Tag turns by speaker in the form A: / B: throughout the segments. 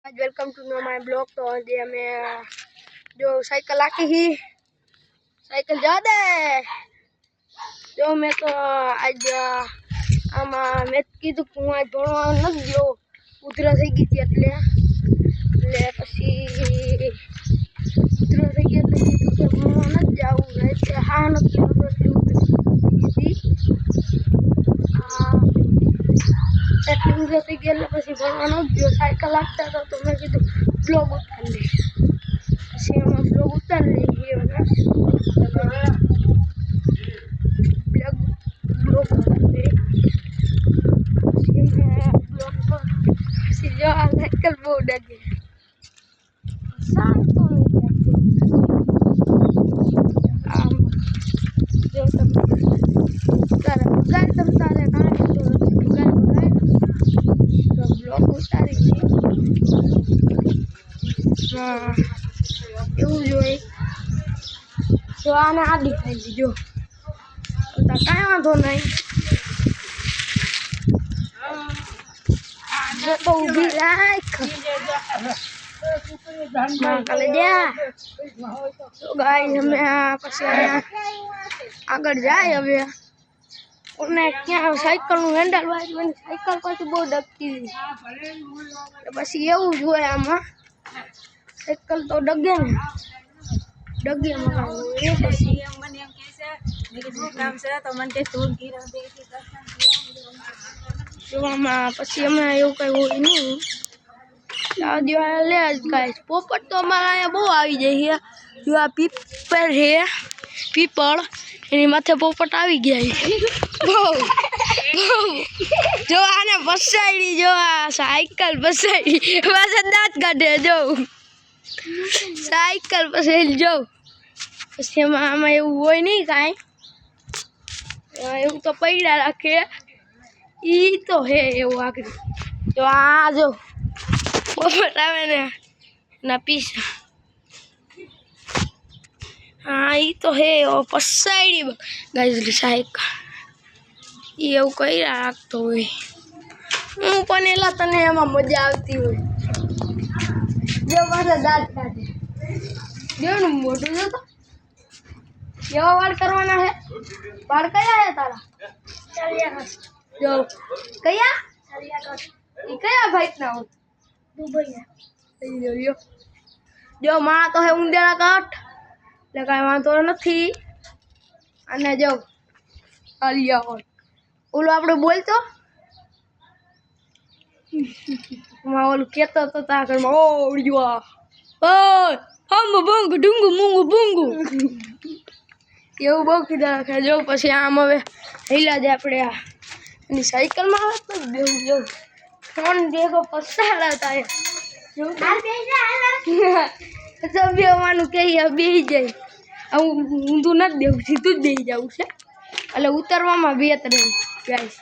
A: आज welcome to my blog. तो आज हमें जो साइकिल आकी ही साइकिल जा दे जो मैं तो आज आमा मैं कीधुं कि आज भणवा નથી ગયો ઉધરા થઈ ગઈ હતી એટલે પછી ઉધરા થઈ ગઈ એટલે કીધું કે ભણવા નથી જાવું એટલે હા નથી એટલી ઉધરા થઈ ગઈ એટલે પછી ભણવા નથી ગયો સાયકલ લાગતા હતા તો મેં કીધું બ્લોગ ઉતારી લે પછી એમાં બ્લોગ ઉતારી લઈએ બ્લોગ ઉતારી પછી મેં બ્લોગ પછી જો આ સાયકલ બહુ ડગે સારું તો આમ જો તમે તારે કાંઈ તો બ્લોગ ઉતારી છે એવું જોઈએ તો આને આડી ખાઈ દીજો તો કાંઈ વાંધો નહીં તો ઊભી રાખ કાલે જા તો ગાય અમે પછી આગળ જાય હવે અને ક્યાં સાયકલનું હેન્ડલ વાળી સાયકલ પછી બહુ ડગતી પછી એવું જ હોય આમાં સાયકલ તો ડગે ને ડગે એ પછી આમાં પછી અમે એવું કંઈ હોય નહીં લે જ ગાય પોપટ તો અમારા અહીંયા બહુ આવી જાય છે જો આ પીપળ છે પીપળ એની માથે પોપટ આવી ગયા બહુ જો આને બસાડી જો આ સાયકલ બસાડી પાછા દાંત કાઢે જો સાયકલ પછી જો પછી આમાં એવું હોય નહીં કાંઈ એવું તો પૈડા રાખે ઈ તો હે એવું આગળ જો આ જો પોપટ આવે ને ના પીસા હા ઈ તો હે પસાડી ગાય સાયકલ ઈ એવું કઈ રાખતો હોય હું પણ એલા તને એમાં મજા આવતી હોય જો પાછા દાંત કાઢે જેનું મોટું જોતો કેવા વાળ કરવાના હે વાળ કયા હે તારા જો કયા ઈ કયા ભાઈ ના હોય દુબઈ જો માં તો હે ઊંધેડા કાઠ એટલે કાંઈ વાંધો નથી અને જો આલિયા હોય ઓલું આપણે બોલતો ઓલું કહેતો હતો ત્યાં ઘરમાં ઓળ્યું હમ ભંગ ડુંગુ મૂંગુ ભૂંગુ એવું બહુ કીધા રાખે જો પછી આમ હવે હિલા જ આપણે આ એની સાયકલમાં આવે તો બેવું જવું ફોન દેખો પસાડા થાય સભ્યવાનું કહીએ બેસી જાય હું ઊંધું નથી દેવું સીધું જ બેસી જવું છે એટલે ઉતરવામાં બે ત્રણ ગાઈસ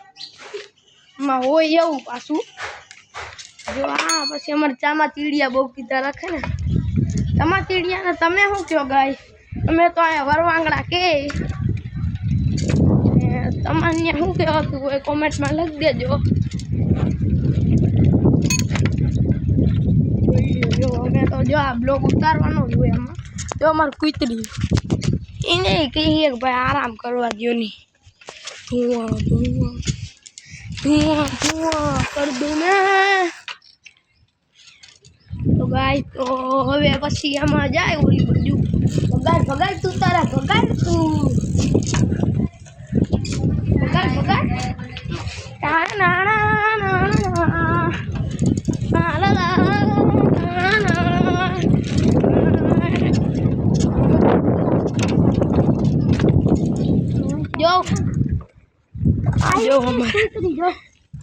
A: એમાં હોય એવું પાછું જો હા પછી અમારે ચામાં ચીડિયા બહુ કીધા રાખે ને ચામાં ચીડિયાને તમે શું કહો ગાય અમે તો અહીંયા વરવાંગડા કે તમને શું કહેવાતું હોય કોમેન્ટમાં લખી દેજો જો અમે તો જો આ બ્લોગ ઉતારવાનો જ હોય એમાં જો અમારું કૂતરી એને કહીએ કે ભાઈ આરામ કરવા દો નહીં ધુઆ કર દો ને તો ગાય તો હવે પછી આમાં જાય ઓલી બાજુ ભગાડ તું તારા ભગાડ તું ભગાડ જો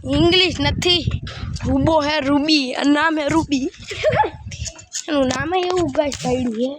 A: इंग्लिश नहीं रूबो है रूबी नाम है रूबी नाम है એવું ગાય સાઈડ है